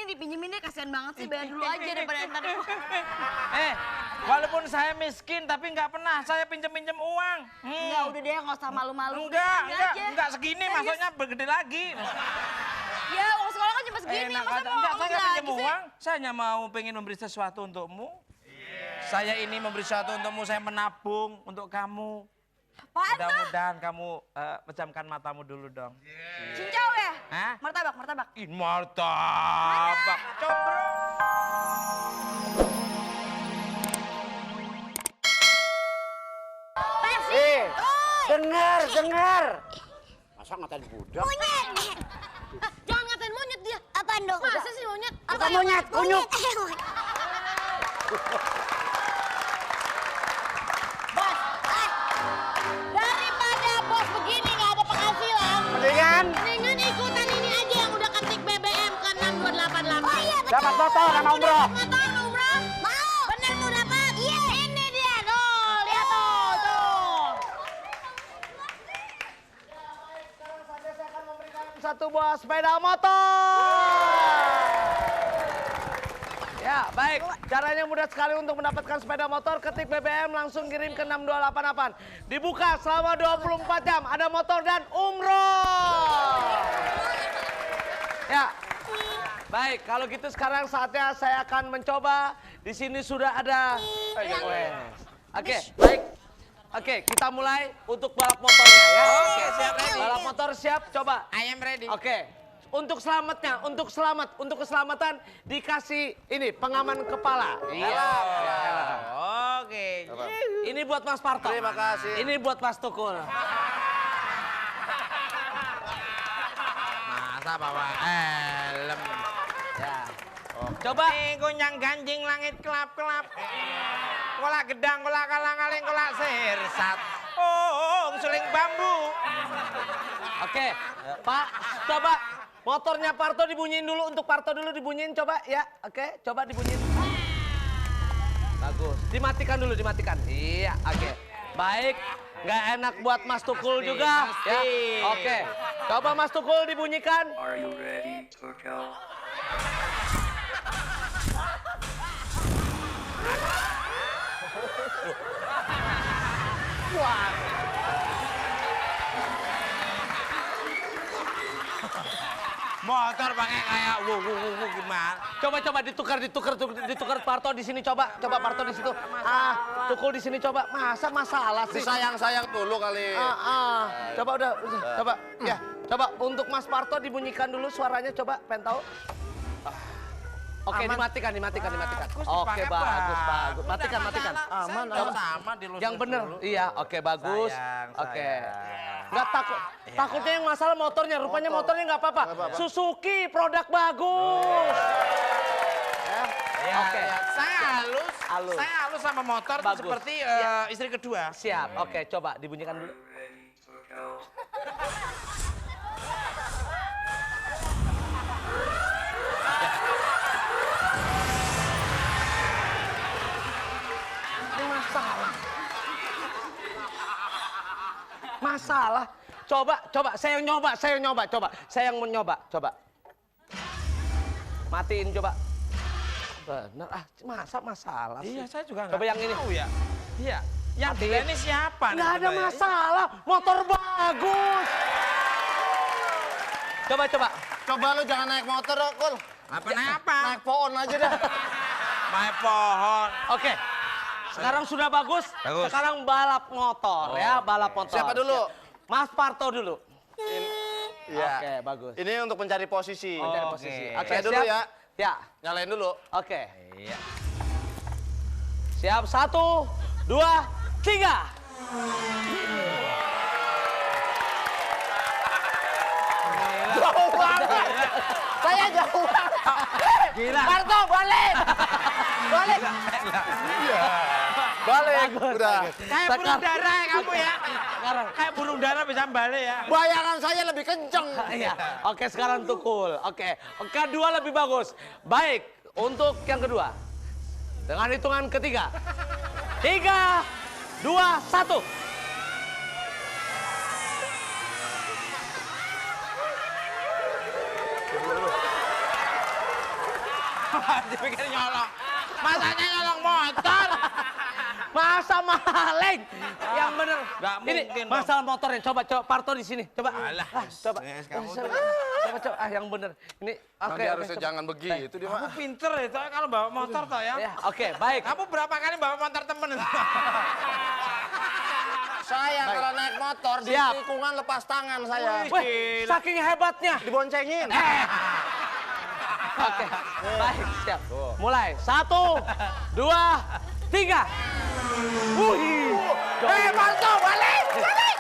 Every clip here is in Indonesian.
ini dipinjemin deh, kasihan banget sih, bayar dulu aja daripada ntar. Walaupun saya miskin tapi nggak pernah saya pinjem-pinjem uang. Enggak, udah deh, nggak usah malu-malu. Enggak segini, maksudnya bergede lagi. Ya, uang sekolah kan cuma segini, masa mau enggak, saya lagi pinjem uang, saya hanya mau pengen memberi sesuatu untukmu. Saya ini memberi sesuatu untukmu, saya menabung untuk kamu. Apaan tuh? Mudah-mudahan kamu pejamkan matamu dulu dong. Cincau ya? Hah? Martabak, martabak. Ih, martabak. Combro. Dengar. Masa ngatain budak? Monyet! Jangan ngatain monyet dia. Apaan dong? Masa sih monyet? Bukan monyet, kunyuk. Bos, daripada bos begini nggak ada penghasilan. Mendingan ikutan ini aja yang udah ketik BBM ke 6288. Oh iya, betul. Dapat motor sama umroh. Motor umroh? Mau. Bener mau dapat? Iya. Ini dia, tuh. Lihat tuh. Satu buah sepeda motor. Ya, baik. Caranya mudah sekali untuk mendapatkan sepeda motor. Ketik BBM langsung kirim ke 6288. Dibuka selama 24 jam. Ada motor dan umroh. Ya. Baik, kalau gitu sekarang saatnya saya akan mencoba. Di sini sudah ada. Oke, baik. Oke, kita mulai untuk balap motornya ya. Oke, siap ready. Balap motor siap, coba. I am ready. Oke. Untuk untuk keselamatan dikasih ini pengaman kepala. Iya. Oke. Ini buat Mas Parto. Terima kasih. Ini buat Mas Tukul. Masa bawa helm. Ya. Coba. Kunyang ganjing langit kelap-kelap. Kolak gedang, kolak kalang-kaling, kolak sirsat. Oh, suling bambu. Oke, Pak, coba motornya Parto dibunyiin dulu. Untuk Parto dulu dibunyiin, coba ya. Oke, coba dibunyiin. Bagus. Dimatikan dulu, dimatikan. Iya, oke. Baik, nggak enak buat Mas Tukul juga. Ya. Oke, coba Mas Tukul dibunyikan. Are you ready to go? Wah. Motor pakai kayak wuh gimana? Coba ditukar Parto di sini coba Parto di situ. Tukul di sini coba. Masa masalah sih? Sayang dulu kali. Coba udah. Coba ya. Coba untuk Mas Parto dibunyikan dulu suaranya coba, pengen tahu. Oke, dimatikan. Oke, bagus. Matikan. Aman. Sama dilus. Yang bener. Dulu. Iya, oke, bagus. Sayang, Oke. sayang. Nggak takut. Takutnya yang masalah motornya, rupanya motornya nggak apa-apa. Suzuki, produk bagus. Ya, Oke. ya. Saya halus sama motor tuh Bagus. seperti istri kedua. Siap. Oke, coba dibunyikan dulu. Ready to go? Masalah. Coba, saya yang nyoba, coba. Matiin coba. Bener, masa masalah sih? Iya, saya juga Coba yang ini. tahu ya. Iya. Yang Matiin. dia ini siapa? nih Nggak ada sebenarnya? masalah, motor bagus. Coba. Coba lu jangan naik motor, Kul. Apa? Naik pohon aja dah. Naik pohon. Oke. Sekarang sudah bagus. Bagus. Sekarang balap motor ya, balap motor. Siapa dulu? Siap. Mas Parto dulu. Iya. Oke, bagus. Ini untuk mencari posisi. Mencari Oke. posisi. Saya dulu siap? ya. Ya, Nyalain dulu. oke. Iya. Siap, 1, 2, 3. Jauh banget. Saya jauh banget. Gila. Parto, balik. Iya. Balik. Udah. Kayak burung dara ya kamu ya. Sekarang. Kayak burung dara bisa balik ya. Bayangan saya lebih kenceng. Iya. Oke, sekarang Tukul. Oke. Kedua lebih bagus. Baik, untuk yang kedua. Dengan hitungan ketiga. 3, 2, 1. Dipikir nyolong. Masanya nyolong motor. Masa maling? Yang bener. Nggak Ini mungkin, masalah motornya. Coba Parto di sini. Coba. Alah, Coba. yes, kamu Coba. Yang bener. Ini Nanti harusnya jangan begitu dia Aku mah. pinter ya, soalnya kalau bawa motor toh ya. Ya, oke, baik. Kamu berapa kali bawa motor temen? Saya kalau naik motor di Siap. tikungan lepas tangan saya. Wih, saking hebatnya. Diboncengin. Oke, baik, siap. Mulai. 1, 2, 3. Wih. Parto, balik! Balik!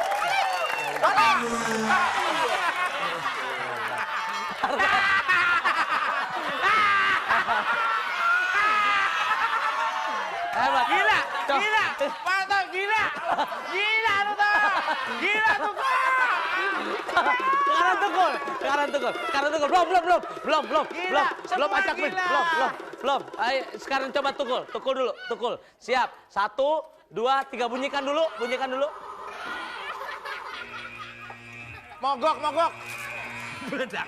Balik! Hebat. Gila, Coba. gila, Parto gila, gila tuh toh, gila tuh toh. Sekarang tukul. Belum acak min. gila. Belum. Ayo, sekarang coba tukul dulu. Siap. 1, 2, 3, bunyikan dulu. Mogok. Meledak.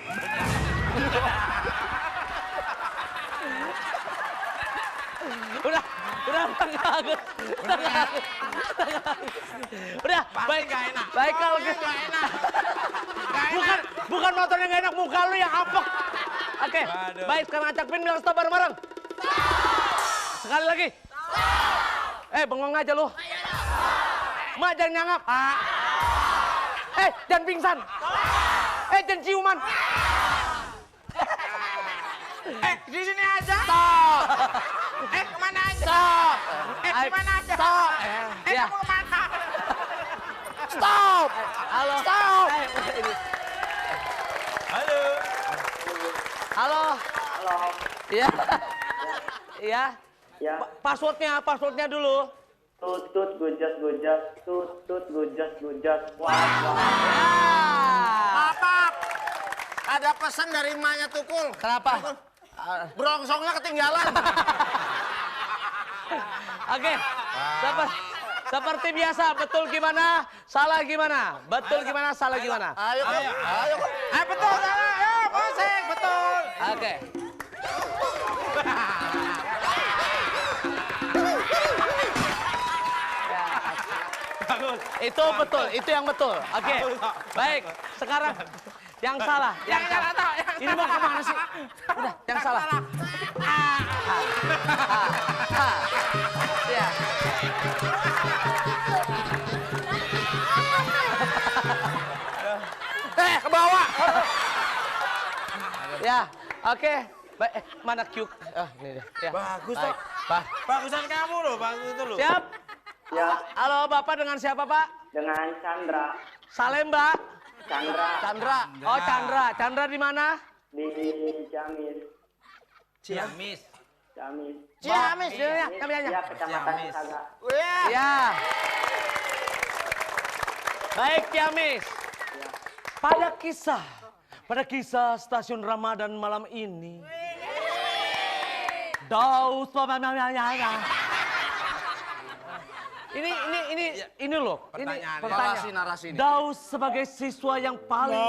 Udah bagus. Udah, baik. nggak enak. Baik kalau Pokoknya gitu. nggak enak. Bukan motornya nggak enak, muka lu yang apek. Oke, Waduh. baik sekarang acak pin bilang stop bareng-bareng. Sekali lagi. Bengong aja lu. Mak jangan nyangap. Jangan pingsan. Jangan ciuman. Di sini aja. Stop. Kemana aja? Stop. Kemana aja? Stop. Ya. Kamu kemana? Stop. Halo. Stop. Halo. Halo. Halo. Iya. Iya. Ya. Passwordnya dulu. Tut gujas. Tut gujas. Wah. Apa? Ada pesan dari emaknya Tukul. Kenapa? Brongsongnya ketinggalan. Oke. Seperti biasa, betul gimana? Salah gimana? Betul gimana? Salah gimana? Ayo. Betul, salah. Ayo, Kosek, betul. Oke. Bagus. Itu betul, itu yang betul. Oke. Baik, sekarang yang salah. Yang salah toh. Ini mau kemana sih? Udah, yang salah. Ya. Ke bawah. Ya, oke. Baik, mana Q? Ini dia. Ya. Bagus Baik. toh. Bagusan kamu loh, bagus itu loh. Siap? Ya, Halo, Bapak dengan siapa, Pak? dengan Chandra. Salemba. Chandra Oh, Chandra di mana? di Ciamis. Ciamis. Ciamis, ya, Ya, Kecamatan Ciamis. Saga. Ya. Baik, Ciamis. Pada kisah stasiun Ramadan malam ini. Daus ini loh. Pertanyaan. Pertanyaan. Narasi ini. Daus sebagai siswa yang paling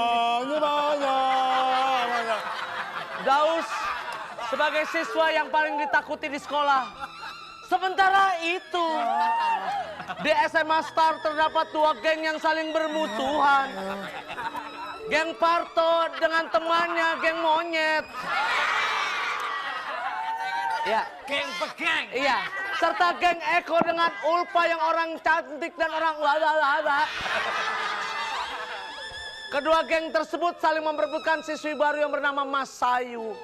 Daus sebagai siswa yang paling ditakuti di sekolah. Sementara itu, di SMA Star terdapat 2 geng yang saling bermusuhan. Geng Parto dengan temannya, geng monyet. Ya, Geng pegeng. iya. Serta geng Eko dengan Ulfa yang orang cantik dan orang wala. Kedua geng tersebut saling memperebutkan siswi baru yang bernama Mas Sayu.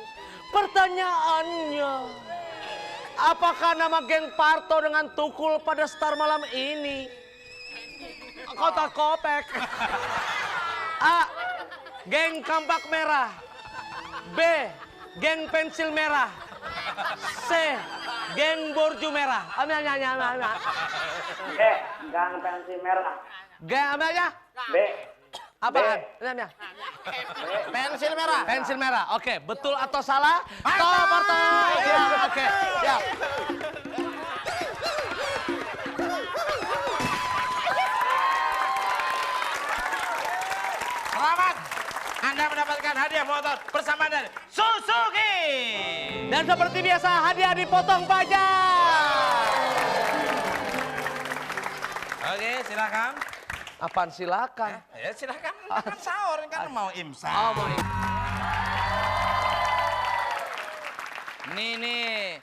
Pertanyaannya, apakah nama geng Parto dengan Tukul pada Star malam ini? Kota Kopek. A. Geng Kampak Merah. B. Geng Pensil Merah. C. Geng Borju Merah. B, Gang Pensil Merah. Geng apa aja? B. Apa? B. Namanya? Pensil merah. Pensil merah. Oke, betul atau salah? Stop, Parto. Ya, oke. Siap. Selamat. Anda mendapatkan hadiah motor bersama dari Suzuki. Dan seperti biasa hadiah dipotong pajak. Oke, silakan. Apaan silakan? Ya silakan, makan sahur kan mau imsak. Oh, mau ini. Nih,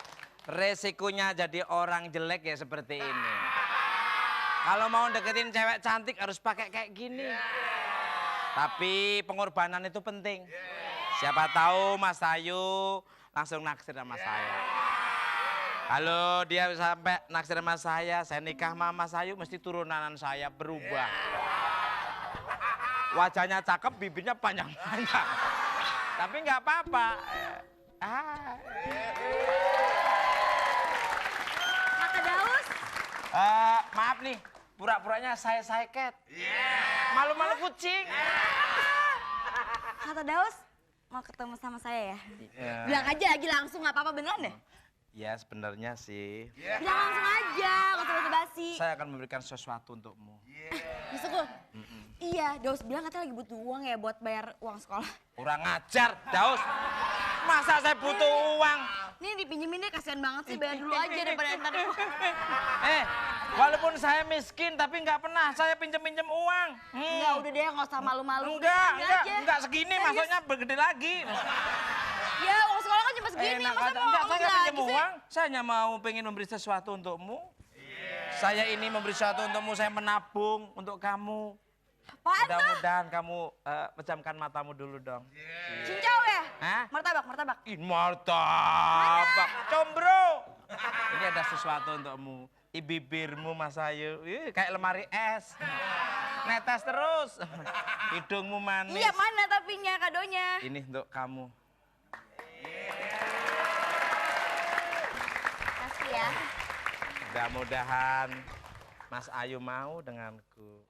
resikonya jadi orang jelek ya seperti ini. Kalau mau deketin cewek cantik harus pakai kayak gini. Tapi pengorbanan itu penting. Siapa tahu Mas Ayu langsung naksir sama saya. Kalau dia sampai naksir sama saya nikah sama Mas Ayu mesti turunan saya berubah. Wajahnya cakep, bibirnya panjang-panjang. Tapi nggak apa-apa. Kakak Daus. Maaf nih, pura-puranya saya ket. Malu-malu kucing. Kata Daus mau ketemu sama saya ya? Bilang aja lagi langsung, nggak apa-apa beneran deh? Ya sebenarnya sih. Bilang langsung aja, nggak usah basa-basi. Saya akan memberikan sesuatu untukmu. Yusukul. Iya, Daus bilang katanya lagi butuh uang ya buat bayar uang sekolah. Kurang ngajar, Daus. Masa saya butuh uang? Nih dipinjemin deh, kasihan banget sih, bayar dulu aja daripada ntar. Walaupun saya miskin tapi nggak pernah saya pinjem-pinjem uang. Enggak, udah deh, nggak usah malu-malu. Enggak segini, maksudnya bergede lagi. Ya, uang sekolah kan cuma segini, masa mau Enggak, saya nggak pinjem lagi sih? uang. Saya hanya mau pengen memberi sesuatu untukmu. Saya ini memberi sesuatu untukmu, saya menabung untuk kamu. Apaan tuh? Mudah-mudahan kamu pejamkan matamu dulu dong. Cincau ya? Hah? Martabak. Ih, martabak. Combro. Ini ada sesuatu untukmu. Bibirmu Mas Ayu, kayak lemari es. Netes terus. Hidungmu manis. Iya, mana tapinya, kadonya? Ini untuk kamu. Kasih ya. Mudah-mudahan Mas Ayu mau denganku.